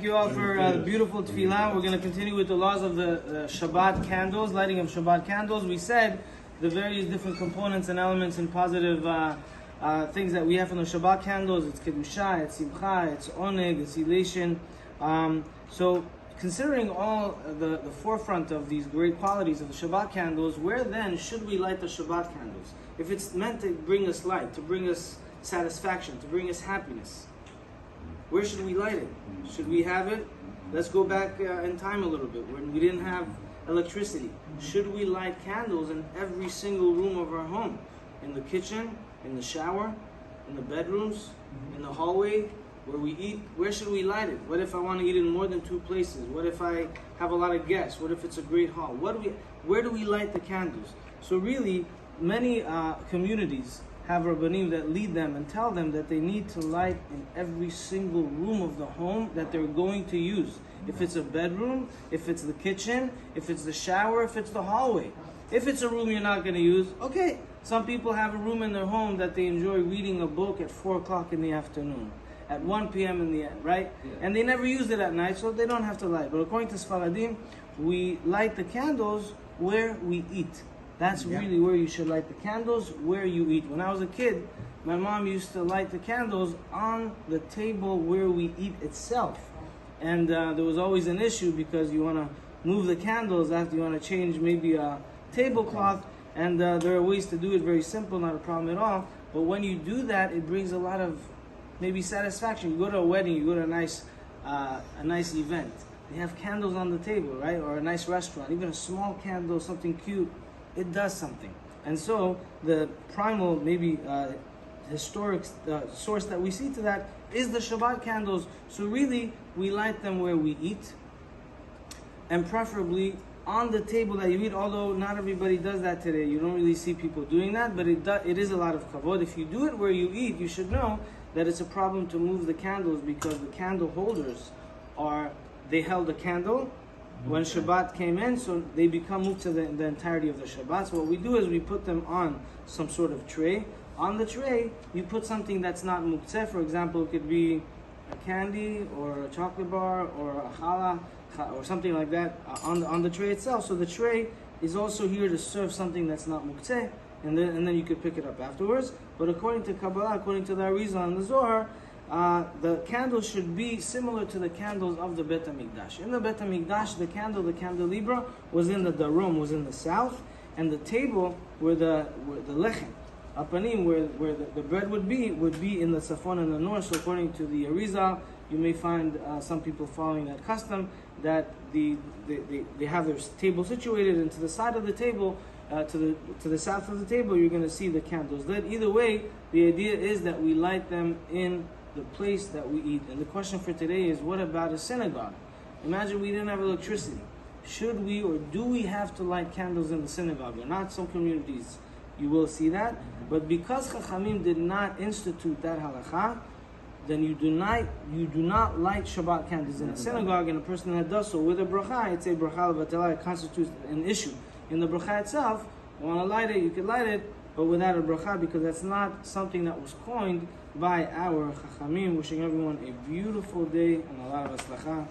Thank you all for the beautiful tefillah. We're going to continue with the laws of the Shabbat candles, lighting of Shabbat candles. We said the various different components and elements and positive things that we have from the Shabbat candles. It's Kedusha, it's Simcha, it's Oneg, it's Elation. So considering all the forefront of these great qualities of the Shabbat candles, where then should we light the Shabbat candles? If it's meant to bring us light, to bring us satisfaction, to bring us happiness, where should we light it? Should we have it? Let's go back in time a little bit, when we didn't have electricity. Should we light candles in every single room of our home? In the kitchen, in the shower, in the bedrooms, in the hallway, where we eat? Where should we light it? What if I want to eat in more than two places? What if I have a lot of guests? What if it's a great hall? Where do we light the candles? So really, many communities have rabbanim that lead them and tell them that they need to light in every single room of the home that they're going to use. If it's a bedroom, if it's the kitchen, if it's the shower, if it's the hallway. If it's a room you're not going to use, okay. Some people have a room in their home that they enjoy reading a book at 4 o'clock in the afternoon, at 1 p.m. in the end, right? Yeah. And they never use it at night, so they don't have to light. But according to Sfaradim, we light the candles where we eat. That's really where you should light the candles, where you eat. When I was a kid, my mom used to light the candles on the table where we eat itself. And there was always an issue because you want to move the candles after you want to change maybe a tablecloth. And there are ways to do it, very simple, not a problem at all. But when you do that, it brings a lot of maybe satisfaction. You go to a wedding, you go to a nice event. They have candles on the table, right? Or a nice restaurant, even a small candle, something cute. It does something. And so the primal, maybe historic source that we see to that is the Shabbat candles. So really, we light them where we eat, and preferably on the table that you eat, although not everybody does that today. You don't really see people doing that, but it is a lot of kavod. If you do it where you eat, you should know that it's a problem to move the candles, because the candle holders they held a candle when Shabbat came in, so they become moved to the entirety of the Shabbat. So what we do is we put them on some sort of tray. On the tray, you put something that's not muktzeh. For example, it could be a candy or a chocolate bar or a challah or something like that on the tray itself. So the tray is also here to serve something that's not muktzeh, and then you could pick it up afterwards. But according to Kabbalah, according to the Arizal and the Zohar, the candles should be similar to the candles of the Bet HaMikdash. In the Bet HaMikdash, the candelabra was in the darum, was in the south, and the table where the lechem, apanim, where the bread would be in the safon in the north. So according to the Arizal, you may find some people following that custom, that they have their table situated, and to the side of the table, to the south of the table, you're going to see the candles lit. Either way, the idea is that we light them in the place that we eat. And the question for today is, what about a synagogue? Imagine we didn't have electricity. Should we or do we have to light candles in the synagogue or not? Some communities you will see that. But because Chachamim did not institute that halakha, then you do not light Shabbat candles in a synagogue. And a person that does so with a bracha, it's a bracha levatala, it constitutes an issue. In the bracha itself, you want to light it, you can light it, but without a bracha, because that's not something that was coined by our Chachamim. Wishing everyone a beautiful day and a lot of aslacha.